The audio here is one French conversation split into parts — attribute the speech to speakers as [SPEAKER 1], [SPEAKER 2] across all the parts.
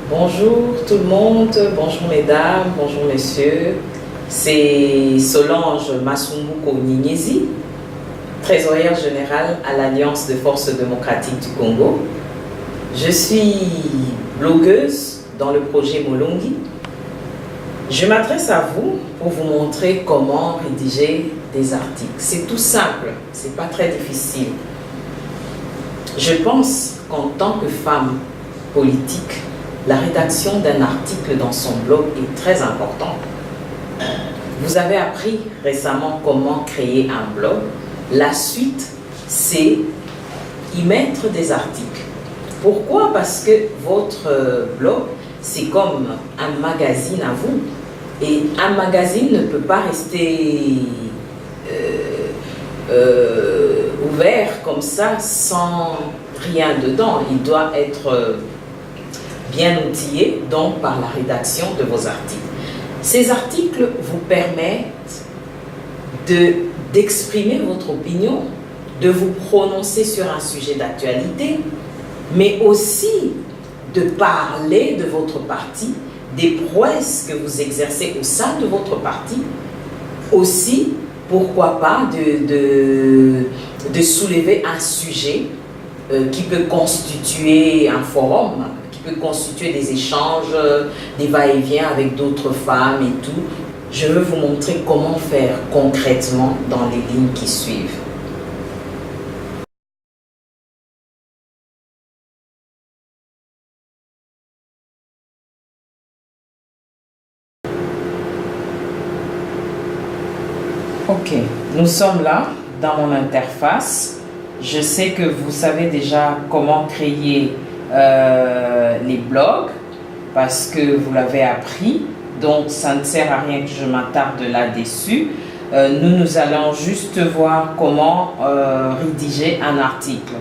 [SPEAKER 1] Bonjour tout le monde, bonjour mesdames, bonjour messieurs. C'est Solange Masumbuko Ninyezi, trésorière générale à l'Alliance de forces démocratiques du Congo. Je suis blogueuse dans le projet Molongi. Je m'adresse à vous pour vous montrer comment rédiger des articles. C'est tout simple, c'est pas très difficile. Je pense qu'en tant que femme politique, la rédaction d'un article dans son blog est très importante. Vous avez appris récemment comment créer un blog. La suite, c'est y mettre des articles. Pourquoi? Parce que votre blog, c'est comme un magazine à vous. Et un magazine ne peut pas rester ouvert comme ça sans rien dedans. Il doit être bien outillé donc par la rédaction de vos articles. Ces articles vous permettent d'exprimer votre opinion, de vous prononcer sur un sujet d'actualité, mais aussi de parler de votre parti, des prouesses que vous exercez au sein de votre parti, aussi, pourquoi pas, de soulever un sujet qui peut constituer un forum, qui peut constituer des échanges, des va-et-vient avec d'autres femmes et tout. Je veux vous montrer comment faire concrètement dans les lignes qui suivent. Ok, nous sommes là dans mon interface. Je sais que vous savez déjà comment créer les blogs parce que vous l'avez appris. Donc, ça ne sert à rien que je m'attarde là-dessus. Nous allons juste voir comment rédiger un article.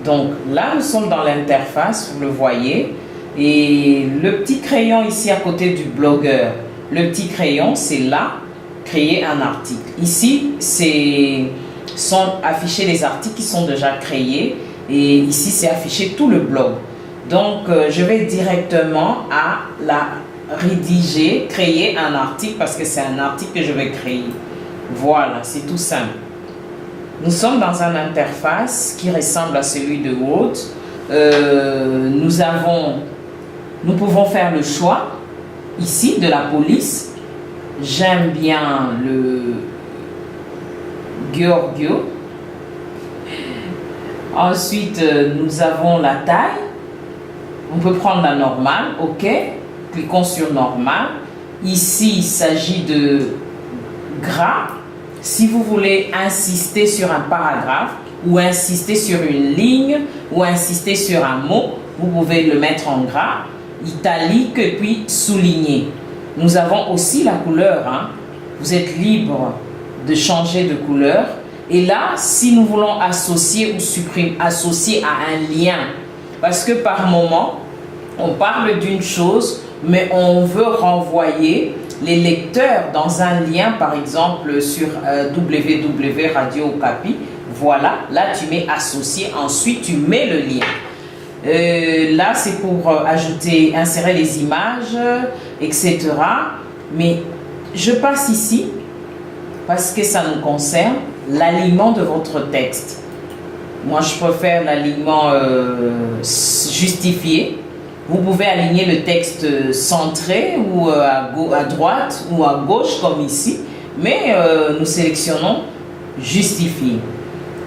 [SPEAKER 1] Donc, là, nous sommes dans l'interface, vous le voyez. Et le petit crayon ici à côté du blogueur, le petit crayon, c'est là, créer un article. Ici, sont affichés les articles qui sont déjà créés. Et ici, c'est affiché tout le blog. Donc, je vais directement à la rédiger, créer un article parce que c'est un article que je vais créer. Voilà, c'est tout simple. Nous sommes dans une interface qui ressemble à celui de Word. Nous pouvons faire le choix ici de la police. J'aime bien le Giorgio. Ensuite, nous avons la taille. On peut prendre la normale, ok. Cliquons sur normal. Ici, il s'agit de gras. Si vous voulez insister sur un paragraphe ou insister sur une ligne ou insister sur un mot, vous pouvez le mettre en gras, italique et puis souligné. Nous avons aussi la couleur. Hein. Vous êtes libre de changer de couleur. Et là, si nous voulons associer ou supprimer, associer à un lien, parce que par moment, on parle d'une chose, mais on veut renvoyer les lecteurs dans un lien, par exemple sur www Radio Okapi. Voilà, là tu mets associer, ensuite tu mets le lien. Là, c'est pour ajouter, insérer les images, etc. Mais je passe ici, parce que ça nous concerne, l'alignement de votre texte. Moi, je préfère l'alignement justifié. Vous pouvez aligner le texte centré ou à droite ou à gauche, comme ici. Mais nous sélectionnons justifié.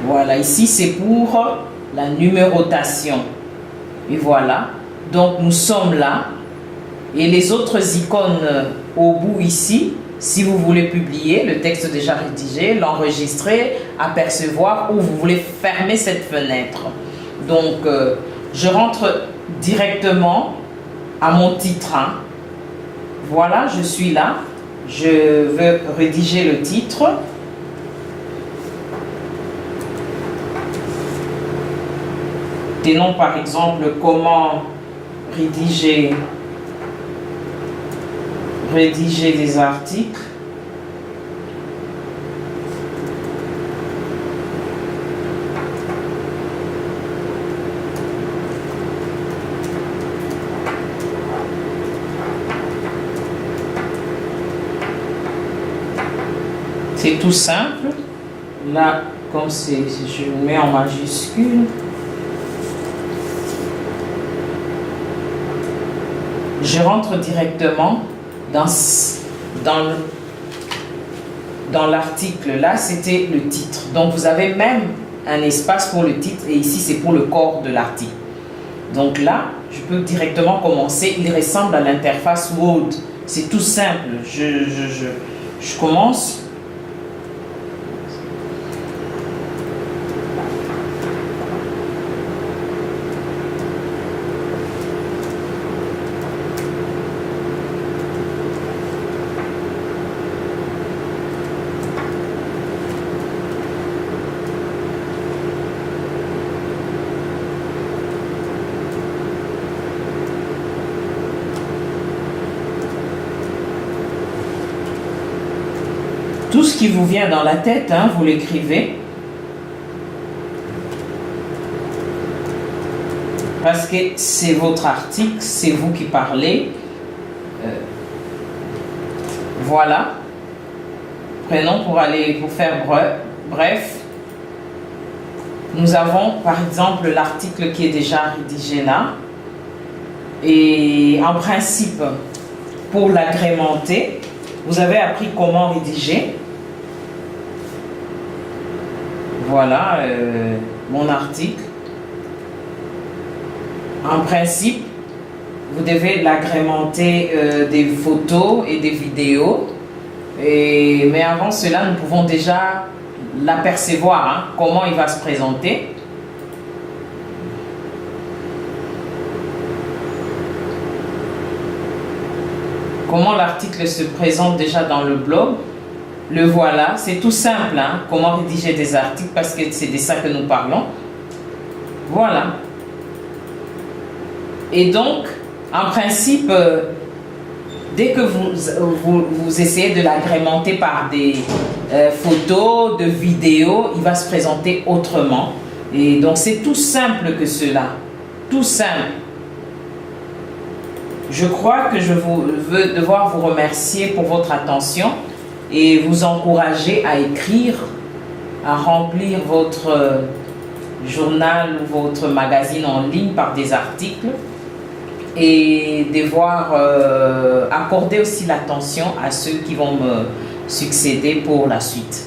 [SPEAKER 1] Voilà, ici, c'est pour la numérotation. Et voilà. Donc, nous sommes là. Et les autres icônes au bout ici, si vous voulez publier le texte déjà rédigé, l'enregistrer, apercevoir ou vous voulez fermer cette fenêtre. Donc, je rentre directement à mon titre. Hein. Voilà, je suis là. Je veux rédiger le titre. Tenons par exemple comment rédiger des articles. C'est tout simple. Là, comme c'est, je le mets en majuscule. Je rentre directement dans l'article. Là, c'était le titre. Donc, vous avez même un espace pour le titre et ici, c'est pour le corps de l'article. Donc là, je peux directement commencer. Il ressemble à l'interface Word. C'est tout simple. Je commence. Tout ce qui vous vient dans la tête, hein, vous l'écrivez. Parce que c'est votre article, c'est vous qui parlez. Voilà. Prenons pour faire bref. Nous avons par exemple l'article qui est déjà rédigé là. Et en principe, pour l'agrémenter, vous avez appris comment rédiger. Voilà mon article. En principe, vous devez l'agrémenter des photos et des vidéos. Mais avant cela, nous pouvons déjà l'apercevoir, hein, comment il va se présenter. Comment l'article se présente déjà dans le blog. Le voilà, c'est tout simple, hein, comment rédiger des articles parce que c'est de ça que nous parlons. Voilà. Et donc, en principe, dès que vous essayez de l'agrémenter par des photos, de vidéos, il va se présenter autrement. Et donc, c'est tout simple que cela. Tout simple. Je crois que je veux devoir vous remercier pour votre attention et vous encourager à écrire, à remplir votre journal ou votre magazine en ligne par des articles et devoir accorder aussi l'attention à ceux qui vont me succéder pour la suite.